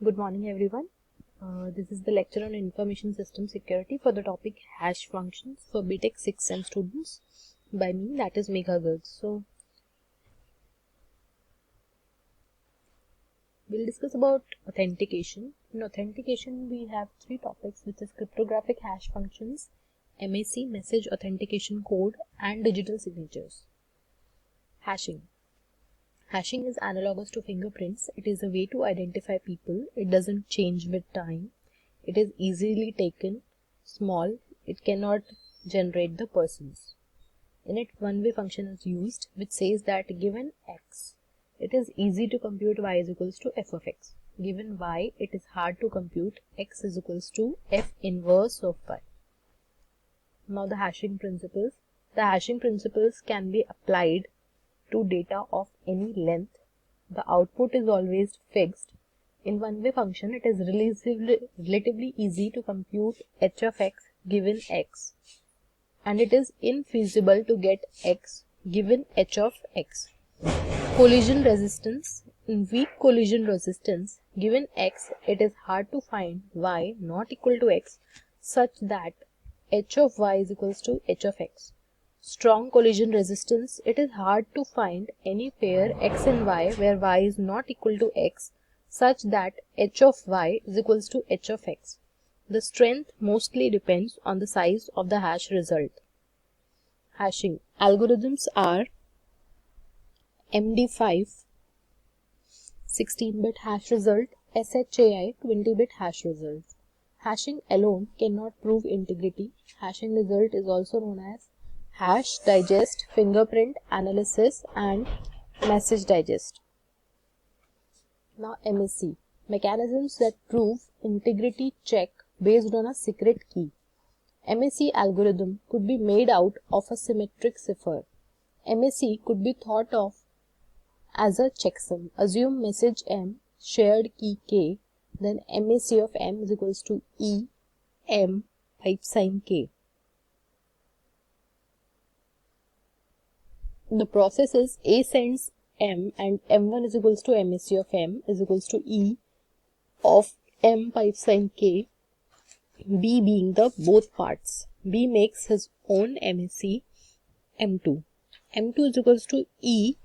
Good morning, everyone. This is the lecture on information system security for the topic hash functions for BTech 6th sem students by me, that is Megha Garg. So, we'll discuss about authentication. In authentication, we have three topics, which is cryptographic hash functions, MAC, message authentication code, and digital signatures. Hashing. Hashing is analogous to fingerprints. It is a way to identify people. It doesn't change with time. It is easily taken, small. It cannot generate the persons. In it, one-way function is used, which says that given x, it is easy to compute y is equals to f of x. Given y, it is hard to compute x is equals to f inverse of y. Now the hashing principles. The hashing principles can be applied to data of any length. The output is always fixed. In one-way function, it is relatively easy to compute h of x given x, and it is infeasible to get x given h of x. Collision resistance. In weak collision resistance, given x, it is hard to find y not equal to x such that h of y is equals to h of x. Strong collision resistance, it is hard to find any pair x and y where y is not equal to x such that h of y is equals to h of x. The strength mostly depends on the size of the hash result. Hashing algorithms are MD5 16-bit hash result, SHAI 20-bit hash result. Hashing alone cannot prove integrity. Hashing result is also known as hash digest, fingerprint analysis, and message digest. Now MAC, mechanisms that prove integrity check based on a secret key. MAC algorithm could be made out of a symmetric cipher. MAC could be thought of as a checksum. Assume message M, shared key K, then MAC of M is equals to E, M, pipe sign K. The process is A sends M and M1 is equals to MAC of M is equals to E of M pipe sign K, B being the both parts. B makes his own MAC M2. M2 is equals to E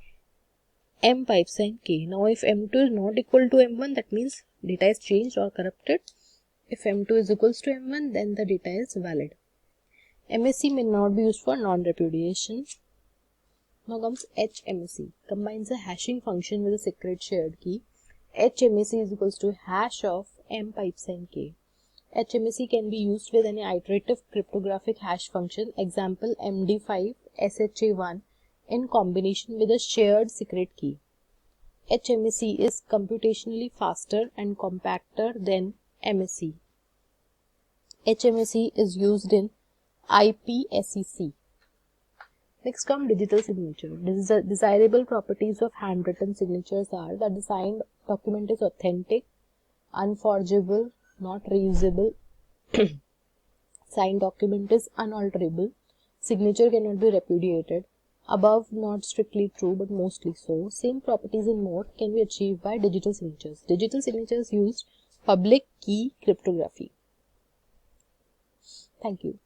M pipe sign K. Now if M2 is not equal to M1, that means data is changed or corrupted. If M2 is equals to M1, then the data is valid. MAC may not be used for non-repudiation. Now comes HMAC. Combines a hashing function with a secret shared key. HMAC is equals to hash of M pipe sign K. HMAC can be used with any iterative cryptographic hash function, example MD5 SHA1, in combination with a shared secret key. HMAC is computationally faster and compacter than MAC. HMAC is used in IPSEC. Next come digital signature. Desirable properties of handwritten signatures are that the signed document is authentic, unforgeable, not reusable, signed document is unalterable, signature cannot be repudiated. Above not strictly true but mostly so. Same properties and more can be achieved by digital signatures. Digital signatures use public key cryptography. Thank you.